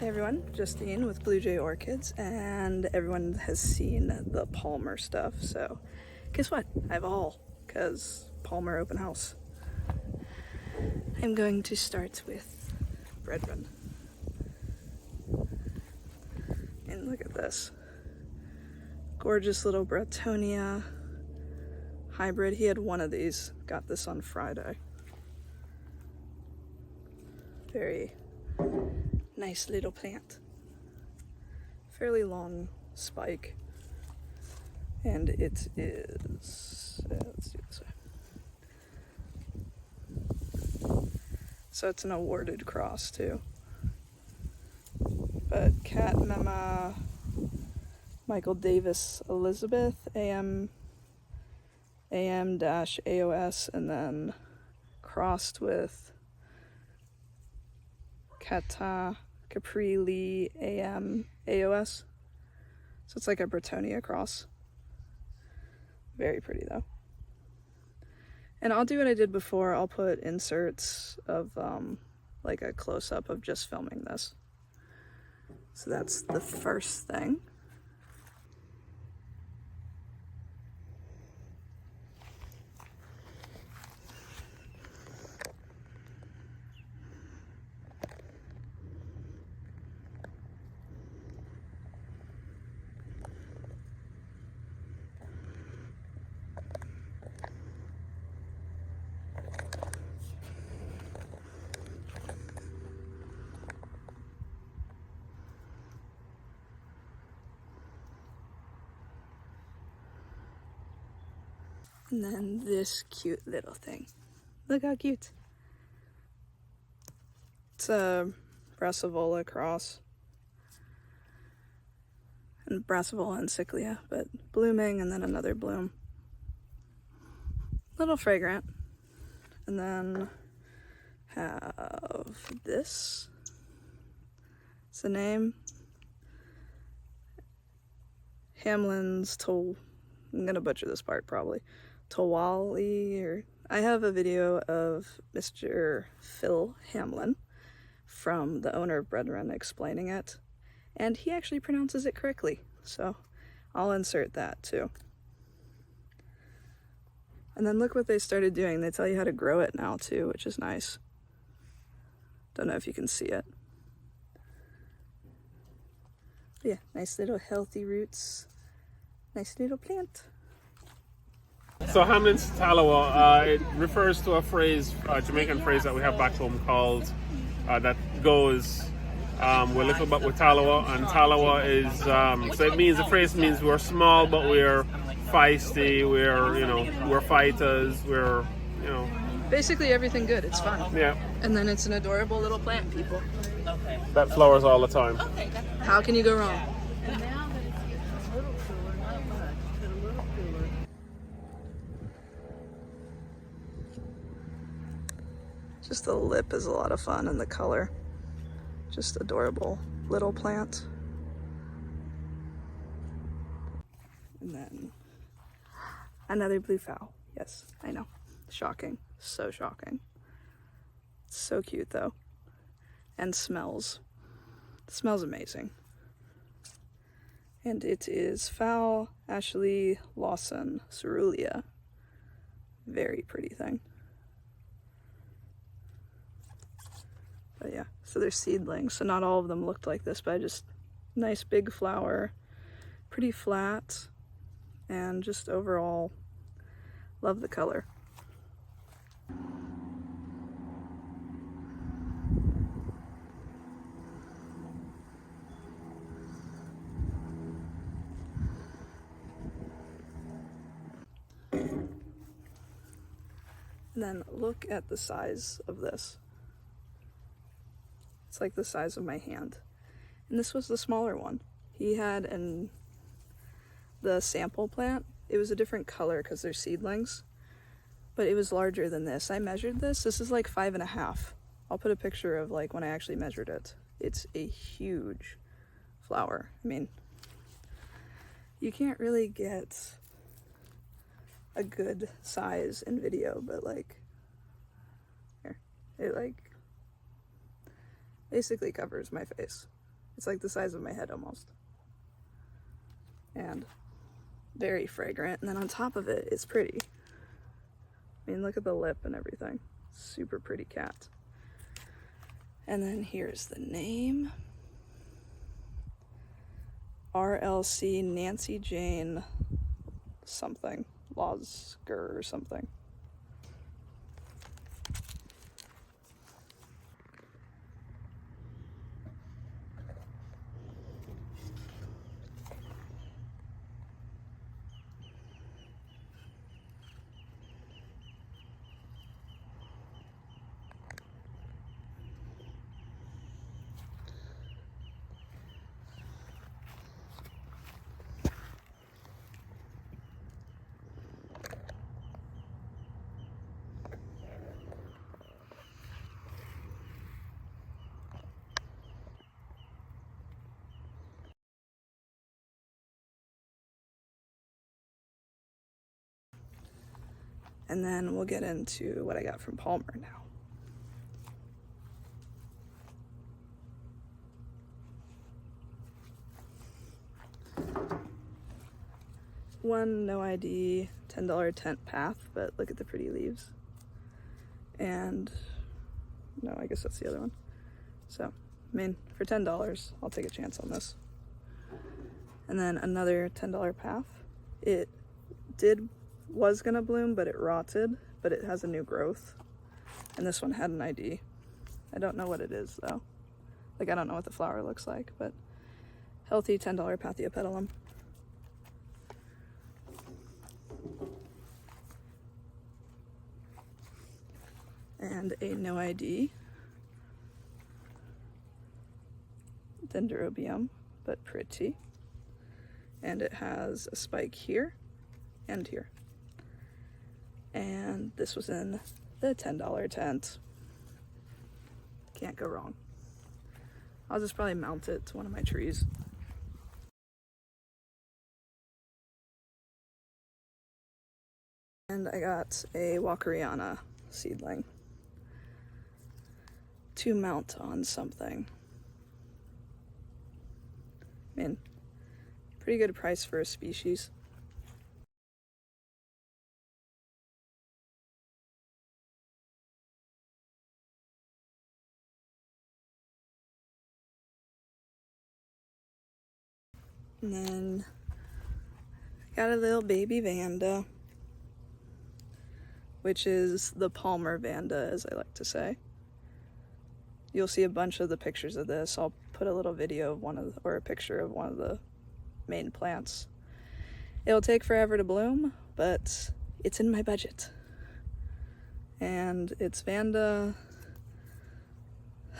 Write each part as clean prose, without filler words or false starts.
Hey everyone, Justine with Bluejay Orchids, and everyone has seen the Palmer stuff, so guess what? I have a haul, because Palmer open house. I'm going to start with Brethren. And look at this. Gorgeous little Bretonia hybrid. He had one of these, got this on Friday. Very nice little plant. Fairly long spike. And it is, let's do this way. So it's an awarded cross too. But Cat Mema, Michael Davis Elizabeth, AM-AOS, and then crossed with Kata Capri Lee AM-AOS. So it's like a Bretonia cross. Very pretty though. And I'll do what I did before. I'll put inserts of like a close-up of just filming this. So that's the first thing. And then this cute little thing. Look how cute. It's a Brassivola cross. And Brassivola and Cyclia, but blooming and then another bloom. Little fragrant. And then have this. It's the name. Hamlin's I'm gonna butcher this part probably. Tawali, or I have a video of Mr. Phil Hamlin from the owner of Brethren explaining it, and he actually pronounces it correctly, so I'll insert that too. And then look what they started doing. They tell you how to grow it now too, which is nice. Don't know if you can see it. But yeah, nice little healthy roots. Nice little plant. So Hamlin's Talawa, it refers to a phrase, a Jamaican phrase that we have back home called, that goes, we're little but we're Talawa, and Talawa is, so it means, the phrase means we're small but we're feisty, we're fighters, Basically everything good, it's fun. Yeah. And then it's an adorable little plant, people. Okay. That flowers all the time. Okay. How can you go wrong? And now that it's getting a little cooler, not much, but a little cooler. Just the lip is a lot of fun, and the color. Just adorable little plant. And then another blue fowl. Yes, I know. Shocking. So shocking. It's so cute though. And smells. It smells amazing. And it is Fowl Ashley Lawson Cerulean. Very pretty thing. But yeah, so they're seedlings, so not all of them looked like this, but I just, nice big flower, pretty flat, and just overall, love the color. And then look at the size of this. It's like the size of my hand. And this was the smaller one. He had the sample plant. It was a different color because they're seedlings, but it was larger than this. I measured this. This is like 5.5. I'll put a picture of like when I actually measured it. It's a huge flower. I mean, you can't really get a good size in video, but like, here, it like basically covers my face. It's like the size of my head almost. And very fragrant. And then on top of it, it's pretty. I mean, look at the lip and everything. Super pretty cat. And then here's the name. RLC Nancy Jane something. Losger or something. And then we'll get into what I got from Palmer now. One no ID, $10 tent path, but look at the pretty leaves. And no, I guess that's the other one. So, I mean, for $10, I'll take a chance on this. And then another $10 path. It was gonna bloom, but it rotted, but it has a new growth. And this one had an ID. I don't know what it is though. Like, I don't know what the flower looks like, but healthy $10 Pathia petalum. And a no ID dendrobium, but pretty. And it has a spike here and here. And this was in the $10 tent. Can't go wrong. I'll just probably mount it to one of my trees. And I got a Walkeriana seedling to mount on something. I mean, pretty good price for a species. And then I got a little baby Vanda, which is the Palmer Vanda, as I like to say. You'll see a bunch of the pictures of this. I'll put a little video of or a picture of one of the main plants. It'll take forever to bloom, but it's in my budget. And it's Vanda,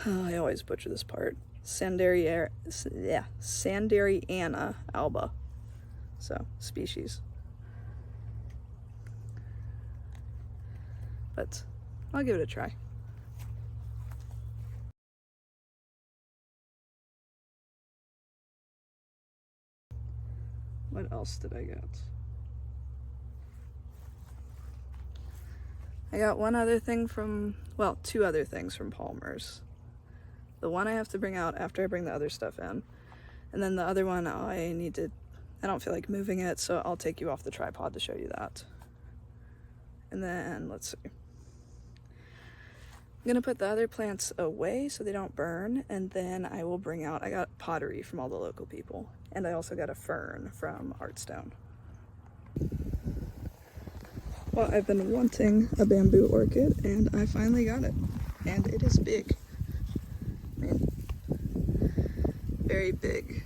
I always butcher this part, Sanderiana alba, so species. But I'll give it a try. What else did I get? I got one other thing from, well, two other things from Palmer's. The one I have to bring out after I bring the other stuff in. And then the other one I don't feel like moving it, so I'll take you off the tripod to show you that. And then, let's see. I'm gonna put the other plants away so they don't burn, and then I will bring out, I got pottery from all the local people, and I also got a fern from Artstone. Well, I've been wanting a bamboo orchid, and I finally got it, and it is big. I mean, very big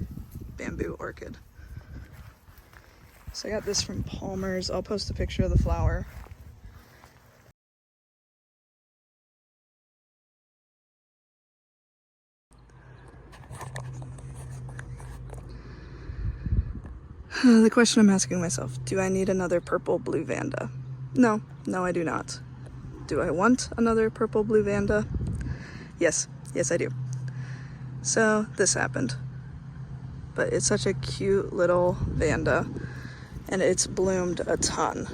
bamboo orchid. So I got this from Palmer's. I'll post a picture of the flower. The question I'm asking myself, do I need another purple blue Vanda? No, I do not. Do I want another purple blue Vanda? Yes, I do. So this happened. But it's such a cute little Vanda, and it's bloomed a ton.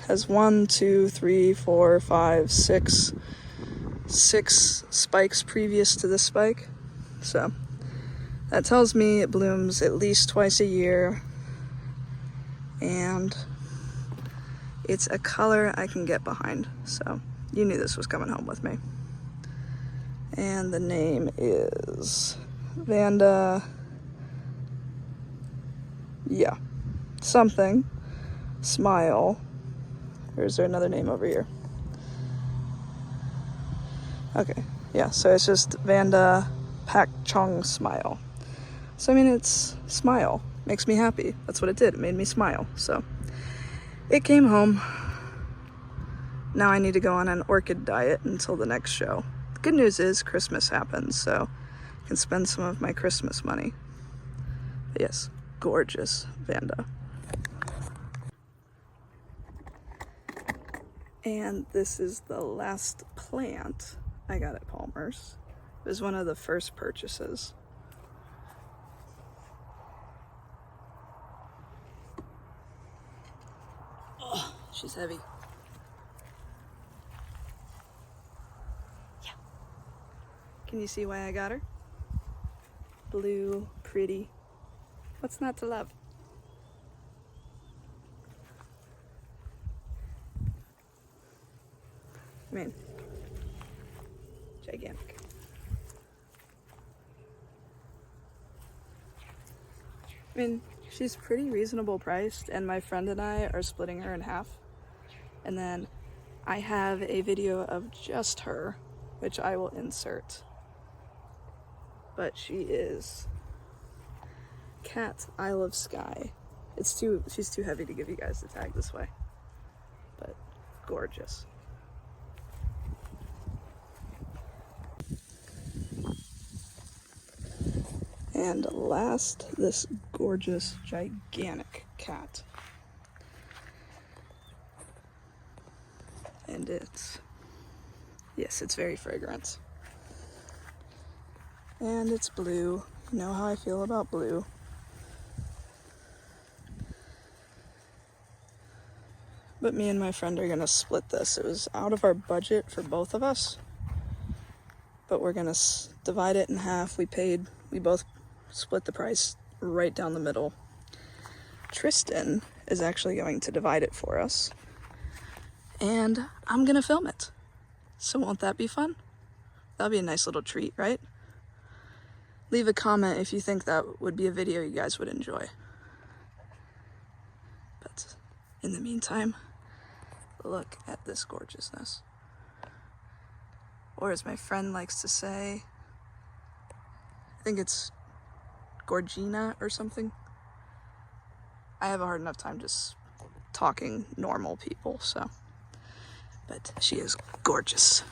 Has 1, 2, 3, 4, 5, 6 spikes previous to this spike. So That tells me it blooms at least twice a year, and it's a color I can get behind. So you knew this was coming home with me. And the name is Vanda, yeah, something, Smile. Or is there another name over here? Okay, yeah, so it's just Vanda Pak Chong Smile. So I mean, it's Smile. Makes me happy. That's what it did. It made me smile. So it came home. Now I need to go on an orchid diet until the next show. The good news is Christmas happens, so I can spend some of my Christmas money. But yes, gorgeous Vanda. And this is the last plant I got at Palmer's. It was one of the first purchases. Oh, she's heavy. Yeah. Can you see why I got her? Blue, pretty. What's not to love? I mean, gigantic. I mean, she's pretty reasonable priced, and my friend and I are splitting her in half. And then I have a video of just her, which I will insert. But she is Cat Isle of Sky. She's too heavy to give you guys the tag this way. But gorgeous. And last, this gorgeous, gigantic cat. And yes, it's very fragrant. And it's blue. You know how I feel about blue. But me and my friend are gonna split this. It was out of our budget for both of us. But we're gonna divide it in half. We both split the price right down the middle. Tristan is actually going to divide it for us. And I'm gonna film it. So won't that be fun? That'll be a nice little treat, right? Leave a comment if you think that would be a video you guys would enjoy. But in the meantime, look at this gorgeousness. Or as my friend likes to say, I think it's Gorgina or something. I have a hard enough time just talking normal people, so. But she is gorgeous.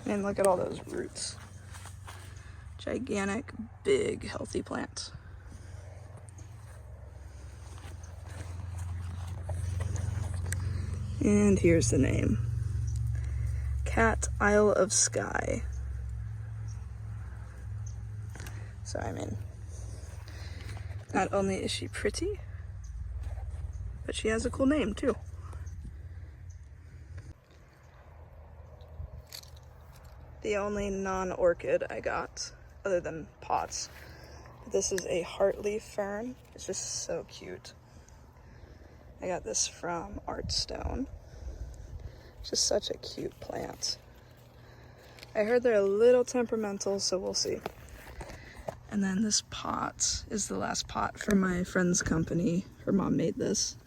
And look at all those roots. Gigantic, big, healthy plant. And here's the name. Cat Isle of Sky. So I mean, not only is she pretty, but she has a cool name too. The only non-orchid I got, other than pots, this is a heartleaf fern. It's just so cute. I got this from Artstone. Just such a cute plant. I heard they're a little temperamental, so we'll see. And then this pot is the last pot from my friend's company. Her mom made this.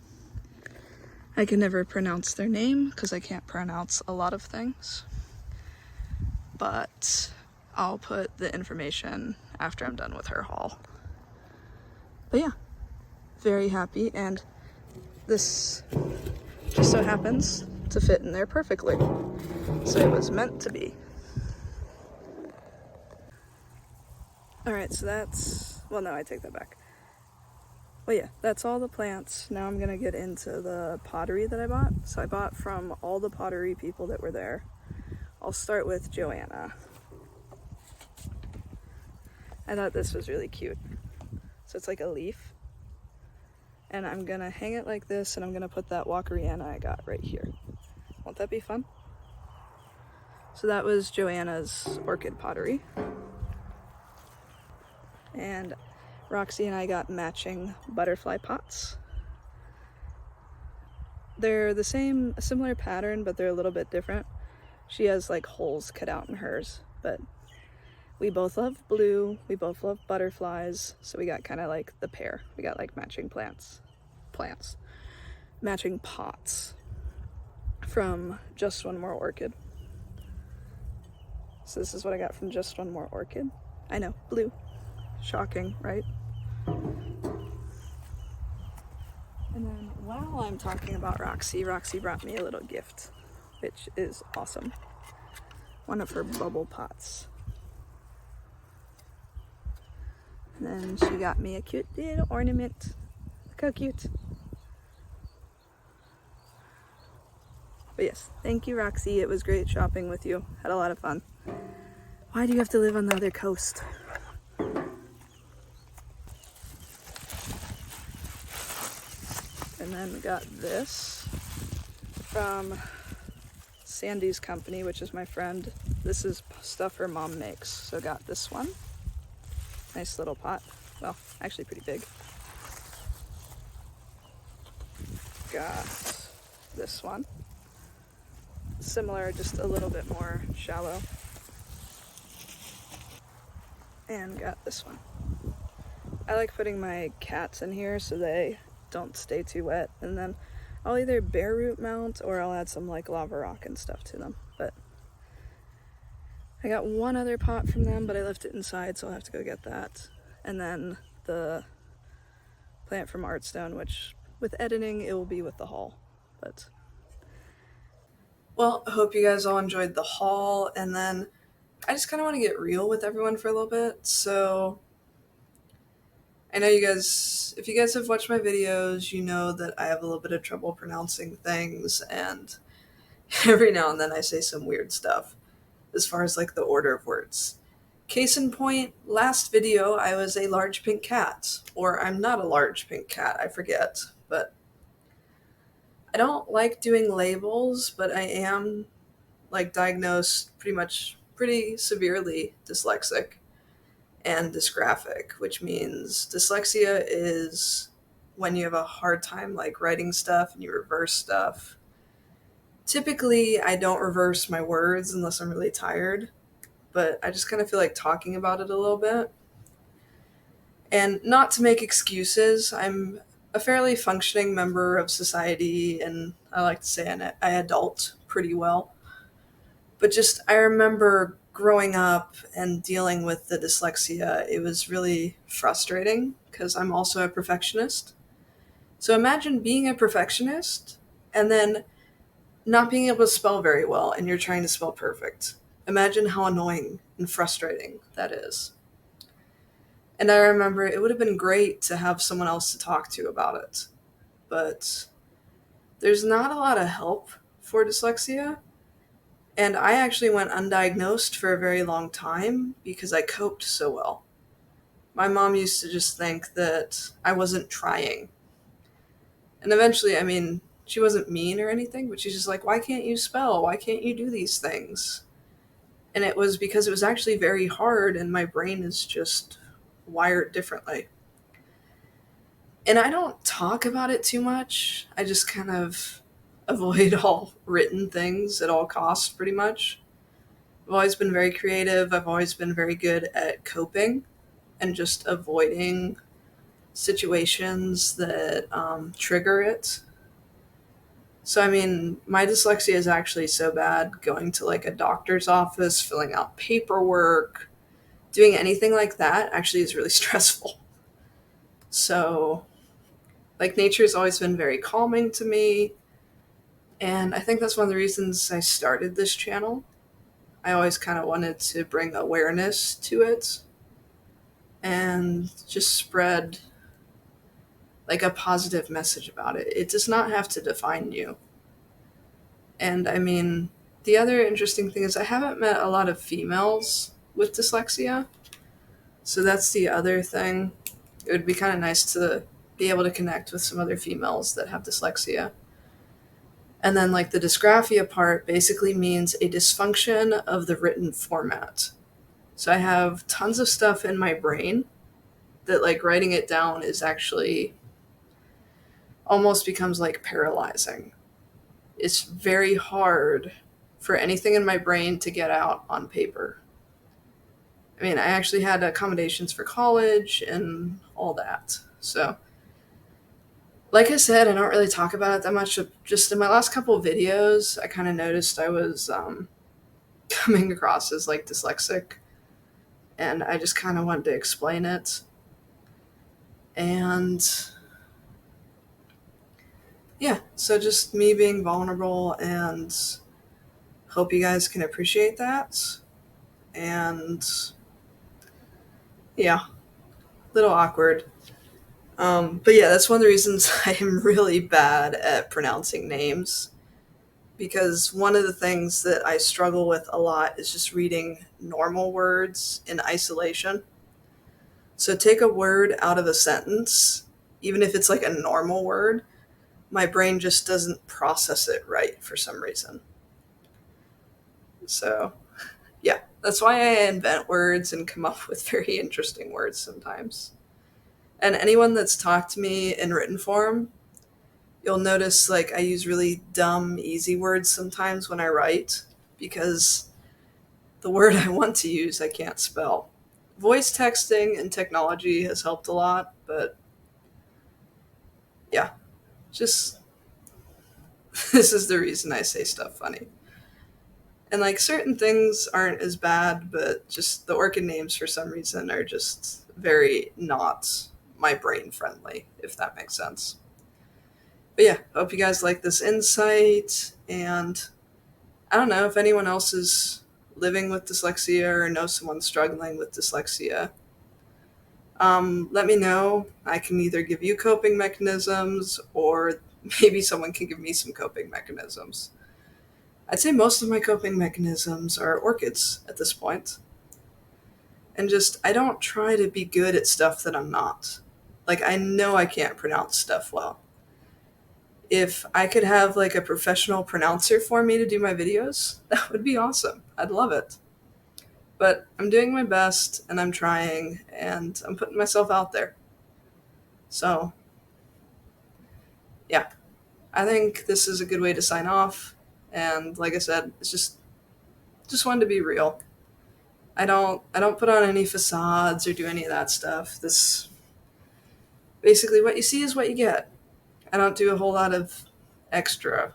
I can never pronounce their name because I can't pronounce a lot of things. But I'll put the information after I'm done with her haul. But yeah, very happy, and this just so happens to fit in there perfectly. So it was meant to be. Alright, so that's, well no, I take that back. Well yeah, that's all the plants. Now I'm gonna get into the pottery that I bought. So I bought from all the pottery people that were there. I'll start with Joanna. I thought this was really cute. So it's like a leaf. And I'm gonna hang it like this, and I'm gonna put that Walkeriana I got right here. Won't that be fun? So that was Joanna's orchid pottery. And Roxy and I got matching butterfly pots. They're the same, a similar pattern, but they're a little bit different. She has like holes cut out in hers, but we both love blue, we both love butterflies, so we got kind of like the pair. We got like matching matching pots from Just One More Orchid. So this is what I got from Just One More Orchid. I know, blue. Shocking, right? And then while I'm talking about Roxy, Roxy brought me a little gift, which is awesome. One of her bubble pots. And then she got me a cute little ornament. Look how cute. But yes, thank you, Roxy. It was great shopping with you. Had a lot of fun. Why do you have to live on the other coast? And then we got this from Sandy's company, which is my friend. This is stuff her mom makes. So got this one. Nice little pot. Well, actually pretty big. Got this one. Similar, just a little bit more shallow. And got this one. I like putting my cats in here so they don't stay too wet, and then I'll either bare root mount or I'll add some like lava rock and stuff to them. But I got one other pot from them, but I left it inside, so I'll have to go get that. And then the plant from Artstone, which with editing it will be with the haul. But well, I hope you guys all enjoyed the haul, and then I just kind of want to get real with everyone for a little bit. So I know you guys, if you guys have watched my videos, you know that I have a little bit of trouble pronouncing things, and every now and then I say some weird stuff as far as like the order of words. Case in point, last video I was a large pink cat, or I'm not a large pink cat, I forget, but I don't like doing labels, but I am like diagnosed pretty severely dyslexic and dysgraphic, which means dyslexia is when you have a hard time like writing stuff and you reverse stuff. Typically, I don't reverse my words unless I'm really tired, but I just kind of feel like talking about it a little bit. And not to make excuses, I'm a fairly functioning member of society, and I like to say I adult pretty well. But just, I remember growing up and dealing with the dyslexia, it was really frustrating because I'm also a perfectionist. So imagine being a perfectionist and then not being able to spell very well and you're trying to spell perfect. Imagine how annoying and frustrating that is. And I remember it would have been great to have someone else to talk to about it. But there's not a lot of help for dyslexia. And I actually went undiagnosed for a very long time because I coped so well. My mom used to just think that I wasn't trying. And eventually, I mean, she wasn't mean or anything, but she's just like, why can't you spell? Why can't you do these things? And it was because it was actually very hard and my brain is just wired differently. And I don't talk about it too much. I just kind of avoid all written things at all costs, pretty much. I've always been very creative. I've always been very good at coping and just avoiding situations that trigger it. So, I mean, my dyslexia is actually so bad going to like a doctor's office, filling out paperwork, doing anything like that actually is really stressful. So, like, nature has always been very calming to me. And I think that's one of the reasons I started this channel. I always kind of wanted to bring awareness to it and just spread like a positive message about it. It does not have to define you. And I mean, the other interesting thing is I haven't met a lot of females with dyslexia. So that's the other thing. It would be kind of nice to be able to connect with some other females that have dyslexia. And then like the dysgraphia part basically means a dysfunction of the written format. So I have tons of stuff in my brain that like writing it down is actually almost becomes like paralyzing. It's very hard for anything in my brain to get out on paper. I mean, I actually had accommodations for college and all that. So, like I said, I don't really talk about it that much. Just in my last couple of videos, I kind of noticed I was coming across as like dyslexic, and I just kind of wanted to explain it. And yeah, so just me being vulnerable, and hope you guys can appreciate that. And yeah, little awkward. But yeah, that's one of the reasons I am really bad at pronouncing names, because one of the things that I struggle with a lot is just reading normal words in isolation. So take a word out of a sentence, even if it's like a normal word, my brain just doesn't process it right for some reason. So yeah, that's why I invent words and come up with very interesting words sometimes. And anyone that's talked to me in written form, you'll notice like I use really dumb, easy words sometimes when I write, because the word I want to use I can't spell. Voice texting and technology has helped a lot, but yeah, just this is the reason I say stuff funny. And like certain things aren't as bad, but just the orchid names for some reason are just very not my brain friendly, if that makes sense. But yeah, hope you guys like this insight. And I don't know if anyone else is living with dyslexia or knows someone struggling with dyslexia. Let me know. I can either give you coping mechanisms, or maybe someone can give me some coping mechanisms. I'd say most of my coping mechanisms are orchids at this point. And just, I don't try to be good at stuff that I'm not. Like, I know I can't pronounce stuff well. If I could have like a professional pronouncer for me to do my videos, that would be awesome. I'd love it. But I'm doing my best, and I'm trying, and I'm putting myself out there. So, yeah, I think this is a good way to sign off. And like I said, it's just wanted to be real. I don't put on any facades or do any of that stuff. This basically, what you see is what you get. I don't do a whole lot of extra.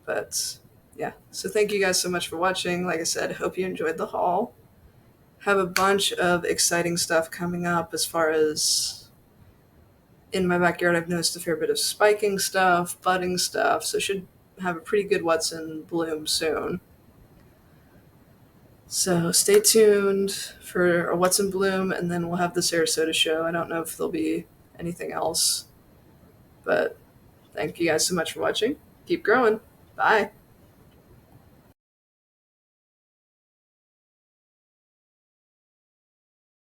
But yeah, so thank you guys so much for watching. Like I said, hope you enjoyed the haul. Have a bunch of exciting stuff coming up as far as in my backyard. I've noticed a fair bit of spiking stuff, budding stuff, so should have a pretty good what's in bloom soon. So stay tuned for a what's in bloom, and then we'll have the Sarasota show. I don't know if there'll be anything else, but thank you guys so much for watching. Keep growing. Bye.